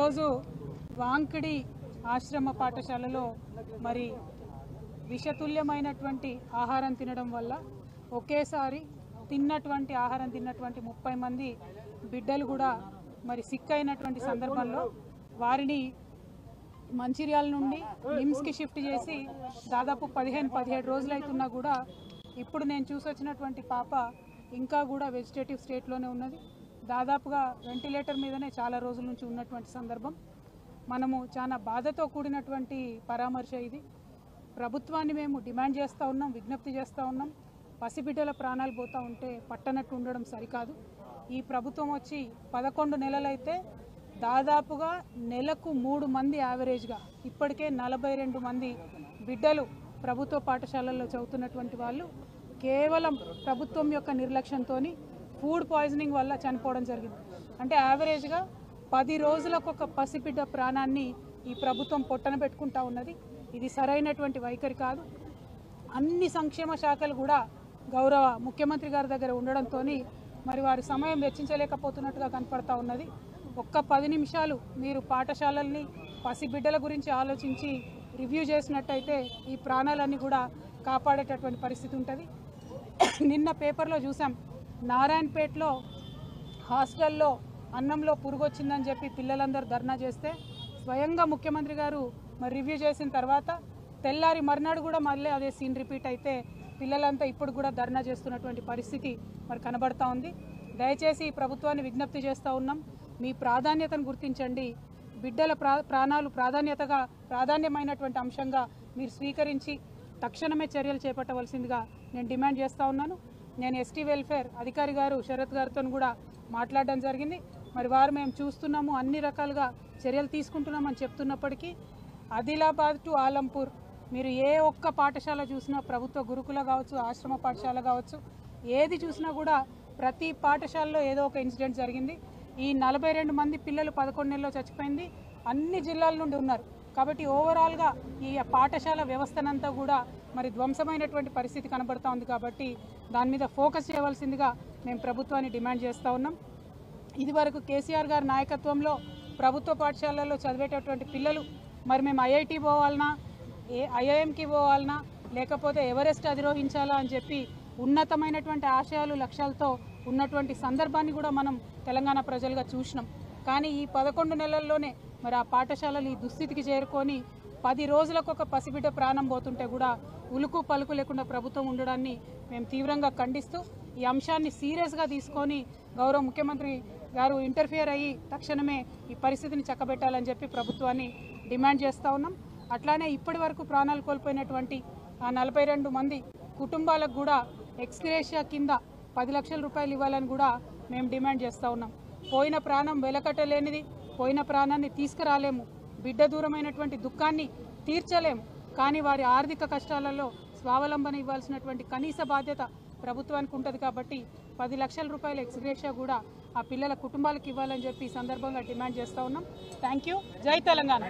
ఈరోజు వాంకిడి ఆశ్రమ పాఠశాలలో మరి విషతుల్యమైనటువంటి ఆహారం తినడం వల్ల ఒకేసారి తిన్నటువంటి ఆహారం తిన్నటువంటి 30 మంది బిడ్డలు కూడా మరి సిక్ అయినటువంటి సందర్భంలో వారిని మంచిర్యాల నుండి నిమ్స్కి షిఫ్ట్ చేసి దాదాపు 15-17 రోజులు అవుతున్నా కూడా ఇప్పుడు నేను చూసొచ్చినటువంటి పాప ఇంకా కూడా వెజిటేటివ్ స్టేట్లోనే ఉన్నది. దాదాపుగా వెంటిలేటర్ మీదనే చాలా రోజుల నుంచి ఉన్నటువంటి సందర్భం. మనము చాలా బాధతో కూడినటువంటి పరామర్శ ఇది. ప్రభుత్వాన్ని మేము డిమాండ్ చేస్తూ ఉన్నాం, విజ్ఞప్తి చేస్తూ ఉన్నాం. పసిబిడ్డల ప్రాణాలు పోతూ ఉంటే పట్టనట్టు ఉండడం సరికాదు. ఈ ప్రభుత్వం వచ్చి 11 నెలలైతే దాదాపుగా నెలకు 3 మంది యావరేజ్గా ఇప్పటికే 42 మంది బిడ్డలు ప్రభుత్వ పాఠశాలల్లో చదువుతున్నటువంటి వాళ్ళు కేవలం ప్రభుత్వం యొక్క నిర్లక్ష్యంతో ఫుడ్ పాయిజనింగ్ వల్ల చనిపోవడం జరిగింది. అంటే యావరేజ్గా 10 రోజులకు ఒక పసిబిడ్డ ప్రాణాన్ని ఈ ప్రభుత్వం పొట్టన పెట్టుకుంటా ఉన్నది. ఇది సరైనటువంటి వైఖరి కాదు. అన్ని సంక్షేమ శాఖలు కూడా గౌరవ ముఖ్యమంత్రి గారి దగ్గర ఉండడంతో మరి వారి సమయం వెచ్చించలేకపోతున్నట్టుగా కనపడతా ఉన్నది. ఒక్క 10 నిమిషాలు మీరు పాఠశాలల్ని పసిబిడ్డల గురించి ఆలోచించి రివ్యూ చేసినట్టయితే ఈ ప్రాణాలన్నీ కూడా కాపాడేటటువంటి పరిస్థితి ఉంటుంది. నిన్న పేపర్లో చూసాం, నారాయణపేటలో హాస్టల్లో అన్నంలో పురుగు వచ్చిందని చెప్పి పిల్లలందరూ ధర్నా చేస్తే స్వయంగా ముఖ్యమంత్రి గారు మరి రివ్యూ చేసిన తర్వాత తెల్లారి మర్నాడు కూడా మళ్ళీ అదే సీన్ రిపీట్ అయితే పిల్లలంతా ఇప్పుడు కూడా ధర్నా చేస్తున్నటువంటి పరిస్థితి మరి కనబడతా ఉంది. దయచేసి ఈ ప్రభుత్వాన్ని విజ్ఞప్తి చేస్తూ ఉన్నాం, మీ ప్రాధాన్యతను గుర్తించండి. బిడ్డల ప్రాణాలు ప్రాధాన్యమైనటువంటి అంశంగా మీరు స్వీకరించి తక్షణమే చర్యలు చేపట్టవలసిందిగా నేను డిమాండ్ చేస్తూ ఉన్నాను. నేను ఎస్టీ వెల్ఫేర్ అధికారి గారు శరత్ గారితో కూడా మాట్లాడడం జరిగింది. మరి వారు మేము చూస్తున్నాము, అన్ని రకాలుగా చర్యలు తీసుకుంటున్నామని చెప్తున్నప్పటికీ ఆదిలాబాద్ టు ఆలంపూర్ మీరు ఏ ఒక్క పాఠశాల చూసినా, ప్రభుత్వ గురుకుల కావచ్చు, ఆశ్రమ పాఠశాల కావచ్చు, ఏది చూసినా కూడా ప్రతి పాఠశాలలో ఏదో ఒక ఇన్సిడెంట్ జరిగింది. ఈ 42 మంది పిల్లలు 11 నెలల్లో చచ్చిపోయింది. అన్ని జిల్లాల నుండి ఉన్నారు. కాబట్టి ఓవరాల్గా ఈ పాఠశాల వ్యవస్థనంతా కూడా మరి ధ్వంసమైనటువంటి పరిస్థితి కనబడతా ఉంది. కాబట్టి దాని మీద ఫోకస్ చేయవలసిందిగా మేము ప్రభుత్వాన్ని డిమాండ్ చేస్తూ ఉన్నాం. ఇదివరకు కేసీఆర్ గారి నాయకత్వంలో ప్రభుత్వ పాఠశాలల్లో చదివేటటువంటి పిల్లలు మరి మేము ఐఐటి పోవాలన్నా, ఐఐఎంకి పోవాలన్నా, లేకపోతే ఎవరెస్ట్ అధిరోహించాలా అని చెప్పి ఉన్నతమైనటువంటి ఆశయాలు లక్ష్యాలతో ఉన్నటువంటి సందర్భాన్ని కూడా మనం తెలంగాణ ప్రజలుగా చూసినాం. కానీ ఈ 11 నెలల్లోనే మరి ఆ పాఠశాలలు ఈ దుస్థితికి చేరుకొని 10 రోజులకు ఒక పసిబిడ్డ ప్రాణం పోతుంటే కూడా ఉలుకు పలుకు లేకుండా ప్రభుత్వం ఉండడాన్ని మేము తీవ్రంగా ఖండిస్తూ ఈ అంశాన్ని సీరియస్గా తీసుకొని గౌరవ ముఖ్యమంత్రి గారు ఇంటర్ఫియర్ అయ్యి తక్షణమే ఈ పరిస్థితిని చక్కబెట్టాలని చెప్పి ప్రభుత్వాన్ని డిమాండ్ చేస్తూ ఉన్నాం. అట్లానే ఇప్పటి వరకు ప్రాణాలు కోల్పోయినటువంటి ఆ 42 మంది కుటుంబాలకు కూడా ఎక్స్గ్రేషియా కింద 10 లక్షల రూపాయలు ఇవ్వాలని కూడా మేము డిమాండ్ చేస్తూ ఉన్నాం. పోయిన ప్రాణం వెలకట్టలేనిది, పోయిన ప్రాణాన్ని తీసుకురాలేము, బిడ్డ దూరమైనటువంటి దుఃఖాన్ని తీర్చలేము. కానీ వారి ఆర్థిక కష్టాలలో స్వావలంబన ఇవ్వాల్సినటువంటి కనీస బాధ్యత ప్రభుత్వానికి ఉంటుంది. కాబట్టి 10 లక్షల రూపాయల ఎక్స్గ్రేషియా కూడా ఆ పిల్లల కుటుంబాలకు ఇవ్వాలని చెప్పి ఈ సందర్భంగా డిమాండ్ చేస్తూ ఉన్నాం. Thank you. జై తెలంగాణ.